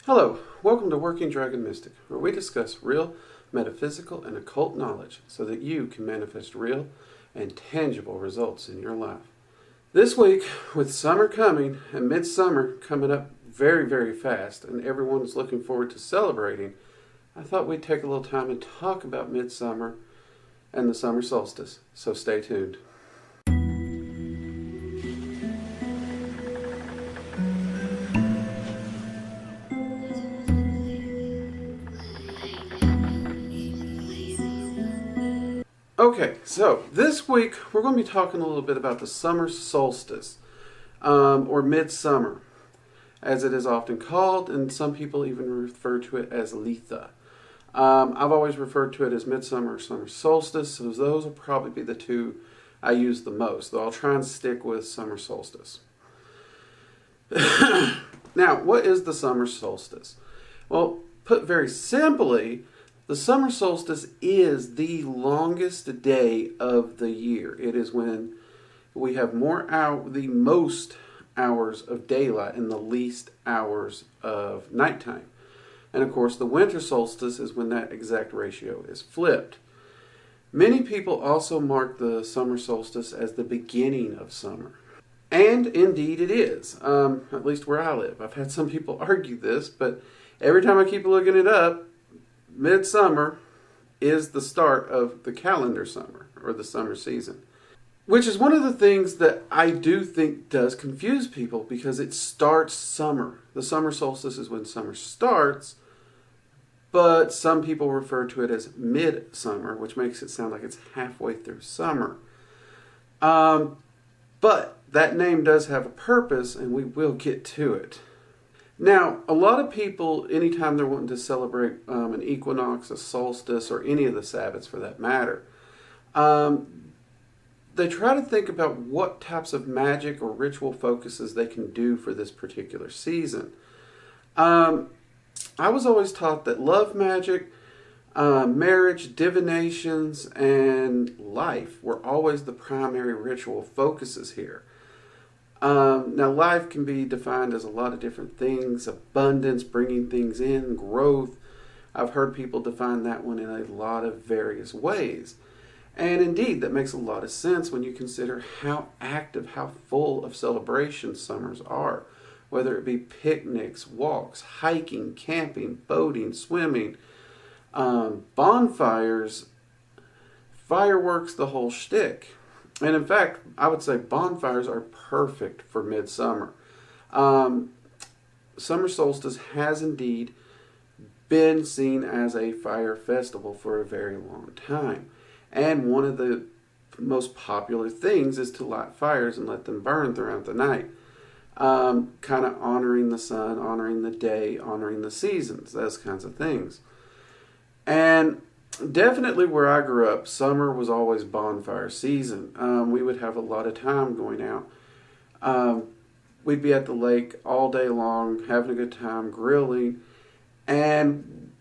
Hello, welcome to Working Dragon Mystic, where we discuss real, metaphysical, and occult knowledge so that you can manifest real and tangible results in your life. This week, with summer coming and midsummer coming up very fast, and everyone's looking forward to celebrating, I thought we'd take a little time and talk about midsummer and the summer solstice, so stay tuned. Okay, so this week we're going to be talking a little bit about the summer solstice, or midsummer, as it is often called, and some people even refer to it as Letha. I've always referred to it as midsummer or summer solstice, so those will probably be the two I use the most, though I'll try and stick with summer solstice. Now, what is the summer solstice? Well, put very simply, the summer solstice is the longest day of the year. It is when we have the most hours of daylight and the least hours of nighttime. And of course, the winter solstice is when that exact ratio is flipped. Many people also mark the summer solstice as the beginning of summer. And indeed it is, at least where I live. I've had some people argue this, but every time I keep looking it up, midsummer is the start of the calendar summer, or the summer season. Which is one of the things that I do think does confuse people, because it starts summer. The summer solstice is when summer starts, but some people refer to it as midsummer, which makes it sound like it's halfway through summer. But that name does have a purpose, and we will get to it. Now, a lot of people, anytime they're wanting to celebrate an equinox, a solstice, or any of the Sabbaths for that matter, they try to think about what types of magic or ritual focuses they can do for this particular season. I was always taught that love magic, marriage, divinations, and life were always the primary ritual focuses here. Now, life can be defined as a lot of different things: abundance, bringing things in, growth. I've heard people define that one in a lot of various ways. And indeed, that makes a lot of sense when you consider how active, how full of celebrations summers are. Whether it be picnics, walks, hiking, camping, boating, swimming, bonfires, fireworks, the whole shtick. And in fact, I would say bonfires are perfect for midsummer. Summer solstice has indeed been seen as a fire festival for a very long time. And one of the most popular things is to light fires and let them burn throughout the night. Kind of honoring the sun, honoring the day, honoring the seasons, those kinds of things. And definitely where I grew up, summer was always bonfire season. We would have a lot of time going out. We'd be at the lake all day long, having a good time, grilling, and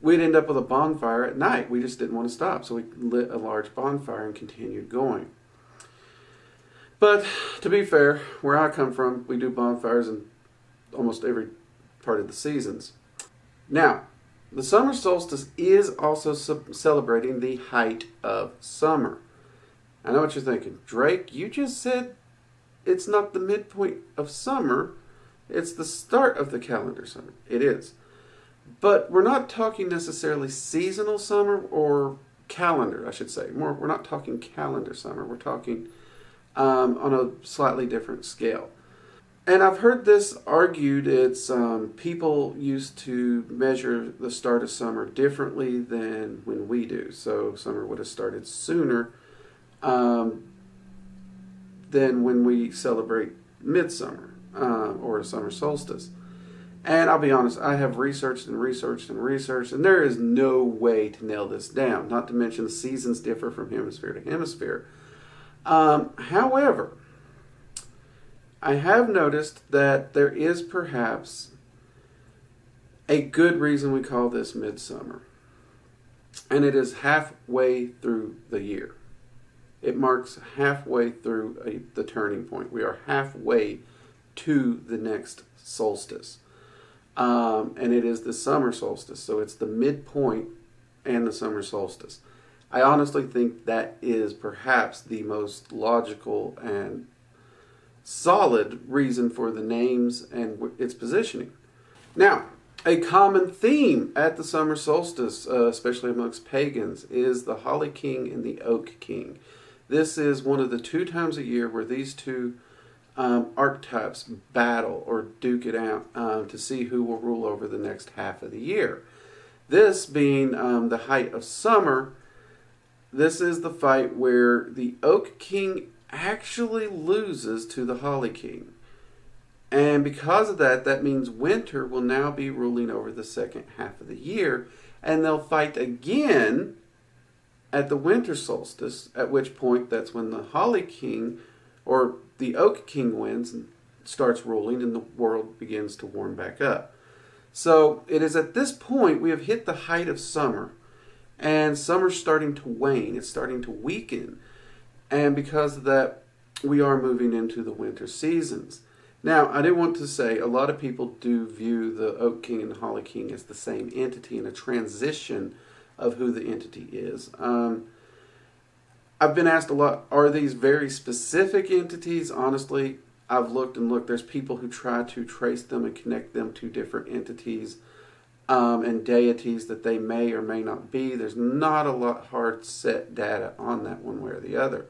we'd end up with a bonfire at night. We just didn't want to stop, so we lit a large bonfire and continued going. But to be fair, where I come from, we do bonfires in almost every part of the seasons. Now, the summer solstice is also celebrating the height of summer. I know what you're thinking. Drake, you just said it's not the midpoint of summer, it's the start of the calendar summer. It is. But we're not talking necessarily seasonal summer, or calendar, I should say. We're not talking calendar summer. We're talking on a slightly different scale. And I've heard this argued. It's people used to measure the start of summer differently than when we do. So summer would have started sooner than when we celebrate midsummer or a summer solstice. And I'll be honest, I have researched, and there is no way to nail this down. Not to mention the seasons differ from hemisphere to hemisphere. However, I have noticed that there is perhaps a good reason we call this midsummer. And it is halfway through the year. It marks halfway through the turning point. We are halfway to the next solstice. and it is the summer solstice. So it's the midpoint and the summer solstice. I honestly think that is perhaps the most logical and solid reason for the names and its positioning. Now, a common theme at the summer solstice, especially amongst pagans, is the Holly King and the Oak King. This is one of the 2 times a year where these two archetypes battle or duke it out to see who will rule over the next half of the year. This being the height of summer, this is the fight where the Oak King actually loses to the Holly King. And because of that, that means winter will now be ruling over the second half of the year, and they'll fight again at the winter solstice, at which point that's when the Holly King or the Oak King wins and starts ruling, and the world begins to warm back up. So it is at this point we have hit the height of summer, and summer's starting to wane, it's starting to weaken, and because of that, we are moving into the winter seasons. Now, I do want to say a lot of people do view the Oak King and the Holly King as the same entity and a transition of who the entity is. I've been asked a lot, are these very specific entities? Honestly, I've looked and looked. There's people who try to trace them and connect them to different entities and deities that they may or may not be. There's not a lot hard set data on that one way or the other.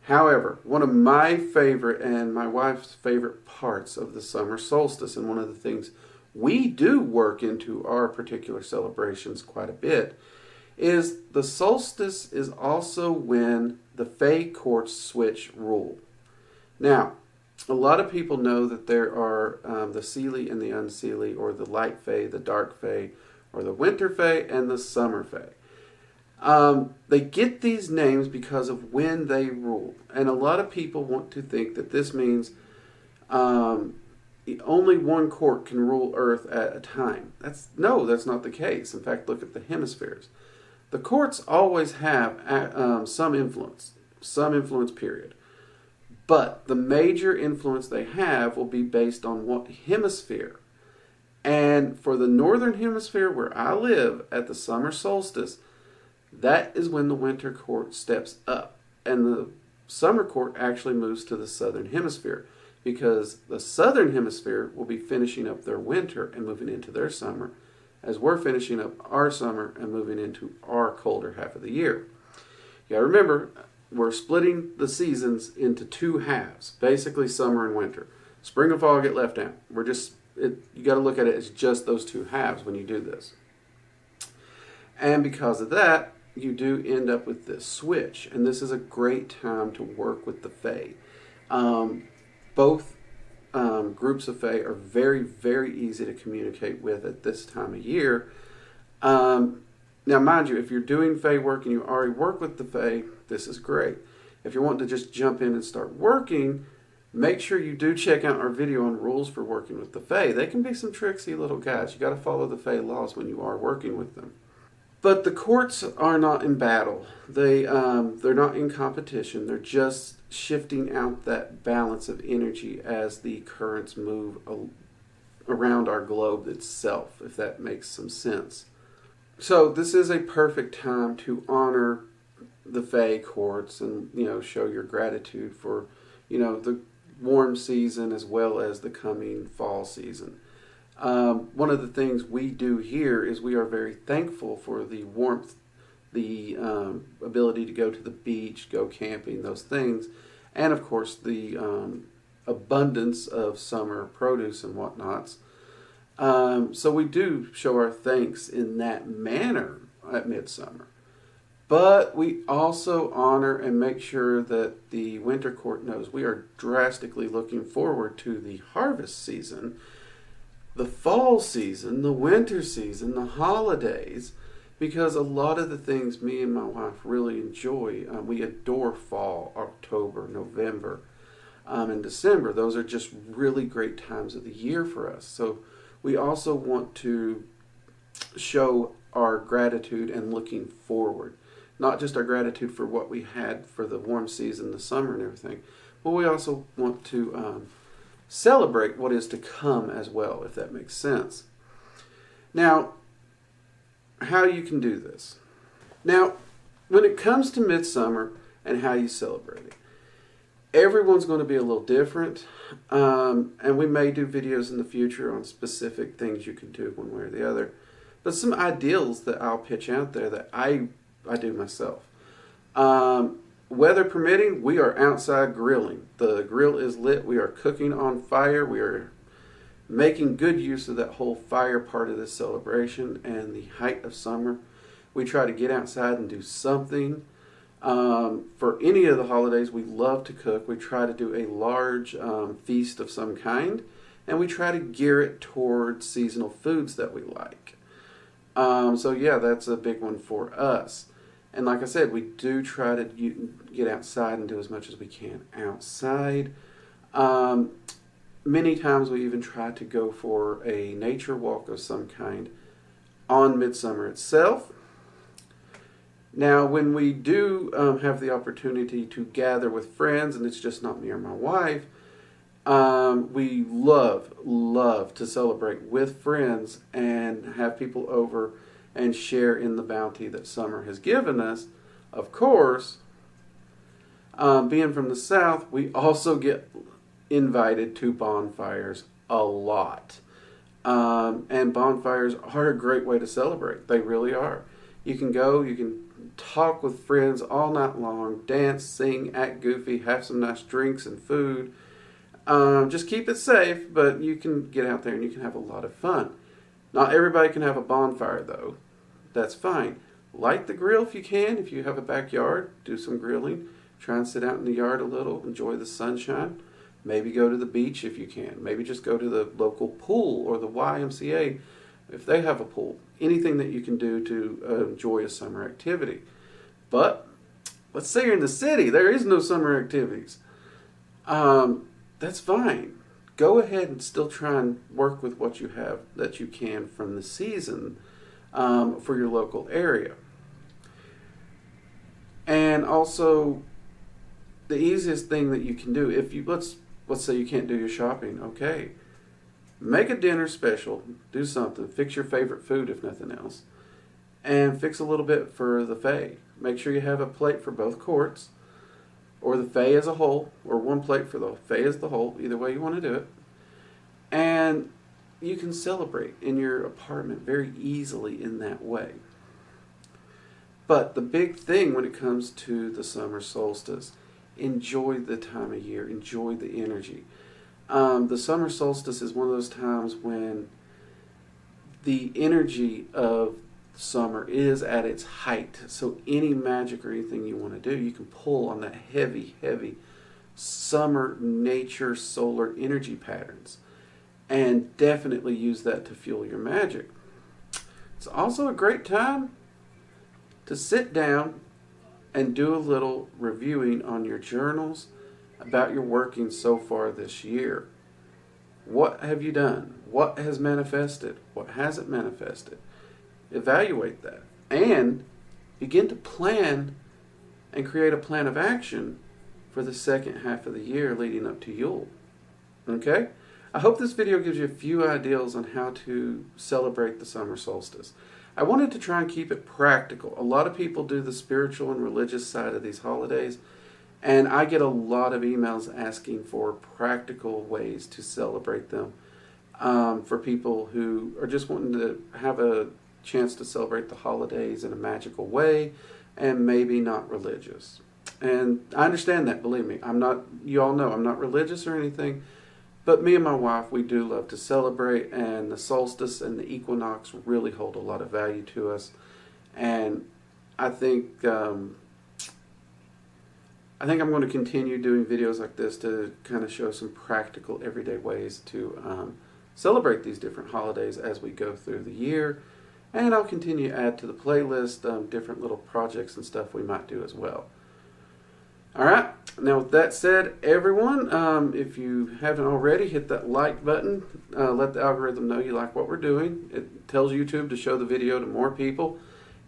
However, one of my favorite and my wife's favorite parts of the summer solstice, and one of the things we do work into our particular celebrations quite a bit, is the solstice is also when the Fae courts switch rule. Now, a lot of people know that there are the Seelie and the Unseelie, or the Light Fae, the Dark Fae, or the Winter Fae, and the Summer Fae. They get these names because of when they rule. And a lot of people want to think that this means only one court can rule Earth at a time. That's not the case. In fact, look at the hemispheres. The courts always have some influence period. But the major influence they have will be based on what hemisphere. And for the northern hemisphere where I live at the summer solstice, that is when the winter court steps up, and the summer court actually moves to the southern hemisphere, because the southern hemisphere will be finishing up their winter and moving into their summer, as we're finishing up our summer and moving into our colder half of the year. You gotta remember, we're splitting the seasons into 2 halves, basically summer and winter. Spring and fall get left out. You gotta look at it as just those 2 halves when you do this. And because of that, you do end up with this switch, and this is a great time to work with the Fae. Both groups of Fae are very, very easy to communicate with at this time of year. Now, mind you, if you're doing Fae work and you already work with the Fae, this is great. If you're wanting to just jump in and start working, make sure you do check out our video on rules for working with the Fae. They can be some tricksy little guys. You got to follow the Fae laws when you are working with them. But the courts are not in battle. They're not in competition. They're just shifting out that balance of energy as the currents move around our globe itself, if that makes some sense. So this is a perfect time to honor the Fae courts and, show your gratitude for, the warm season as well as the coming fall season. One of the things we do here is we are very thankful for the warmth, the ability to go to the beach, go camping, those things, and of course the abundance of summer produce and whatnots. So we do show our thanks in that manner at midsummer. But we also honor and make sure that the winter court knows we are drastically looking forward to the harvest season, the fall season, the winter season, the holidays, because a lot of the things me and my wife really enjoy, we adore fall, October, November, and December. Those are just really great times of the year for us. So we also want to show our gratitude and looking forward. Not just our gratitude for what we had for the warm season, the summer and everything, but we also want to celebrate what is to come as well, if that makes sense. Now, how you can do this. Now, when it comes to midsummer and how you celebrate it, everyone's going to be a little different, and we may do videos in the future on specific things you can do one way or the other. But some ideals that I'll pitch out there that I do myself. Weather permitting, we are outside grilling. The grill is lit. We are cooking on fire. We are making good use of that whole fire part of this celebration and the height of summer. We try to get outside and do something. For any of the holidays, we love to cook. We try to do a large feast of some kind, and we try to gear it towards seasonal foods that we like. So yeah, that's a big one for us. And like I said, we do try to get outside and do as much as we can outside. Many times we even try to go for a nature walk of some kind on midsummer itself. Now, when we do have the opportunity to gather with friends, and it's just not me or my wife, we love to celebrate with friends and have people over and share in the bounty that summer has given us. Of course, being from the South, we also get invited to bonfires a lot. And bonfires are a great way to celebrate. They really are. You can go, you can talk with friends all night long, dance, sing, act goofy, have some nice drinks and food. Just keep it safe, but you can get out there and you can have a lot of fun. Not everybody can have a bonfire, though. That's fine. Light the grill if you can. If you have a backyard, do some grilling. Try and sit out in the yard a little, enjoy the sunshine. Maybe go to the beach if you can. Maybe just go to the local pool or the YMCA if they have a pool. Anything that you can do to enjoy a summer activity. But let's say you're in the city. There is no summer activities. That's fine. Go ahead and still try and work with what you have that you can from the season for your local area. And also, the easiest thing that you can do, if you let's say you can't do your shopping, okay, make a dinner special, do something, fix your favorite food if nothing else, and fix a little bit for the Fae. Make sure you have a plate for both courts, or the Fae as a whole, or one plate for the Fae as the whole, either way you want to do it. And you can celebrate in your apartment very easily in that way. But the big thing when it comes to the summer solstice, enjoy the time of year, enjoy the energy. The summer solstice is one of those times when the energy of summer is at its height. So any magic or anything you want to do, you can pull on that heavy, heavy summer nature solar energy patterns and definitely use that to fuel your magic. It's also a great time to sit down and do a little reviewing on your journals about your working so far this year. What have you done? What has manifested? What hasn't manifested? Evaluate that and begin to plan and create a plan of action for the second half of the year leading up to Yule. Okay? I hope this video gives you a few ideas on how to celebrate the summer solstice. I wanted to try and keep it practical. A lot of people do the spiritual and religious side of these holidays, and I get a lot of emails asking for practical ways to celebrate them for people who are just wanting to have a chance to celebrate the holidays in a magical way and maybe not religious. And I understand that, believe me. You all know I'm not religious or anything, but me and my wife, we do love to celebrate, and the solstice and the equinox really hold a lot of value to us. And I think I'm going to continue doing videos like this to kind of show some practical everyday ways to celebrate these different holidays as we go through the year. And I'll continue to add to the playlist different little projects and stuff we might do as well. All right. Now, with that said, everyone, if you haven't already, hit that like button. Let the algorithm know you like what we're doing. It tells YouTube to show the video to more people.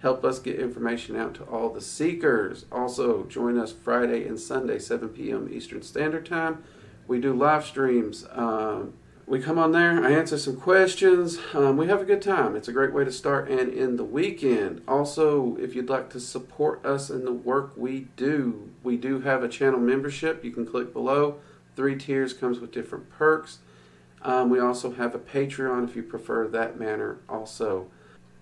Help us get information out to all the seekers. Also, join us Friday and Sunday, 7 p.m. Eastern Standard Time, We do live streams. We come on there, I answer some questions. We have a good time. It's a great way to start and end the weekend. Also, if you'd like to support us in the work we do have a channel membership. You can click below. 3 tiers, comes with different perks. We also have a Patreon if you prefer that manner also.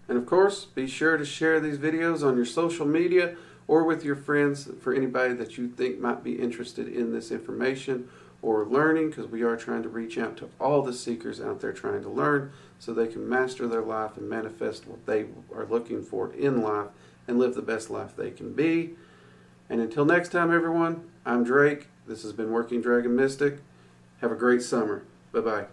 And of course, be sure to share these videos on your social media or with your friends for anybody that you think might be interested in this information or learning, because we are trying to reach out to all the seekers out there trying to learn so they can master their life and manifest what they are looking for in life and live the best life they can be. And until next time, everyone, I'm Drake. This has been Working Dragon Mystic. Have a great summer. Bye-bye.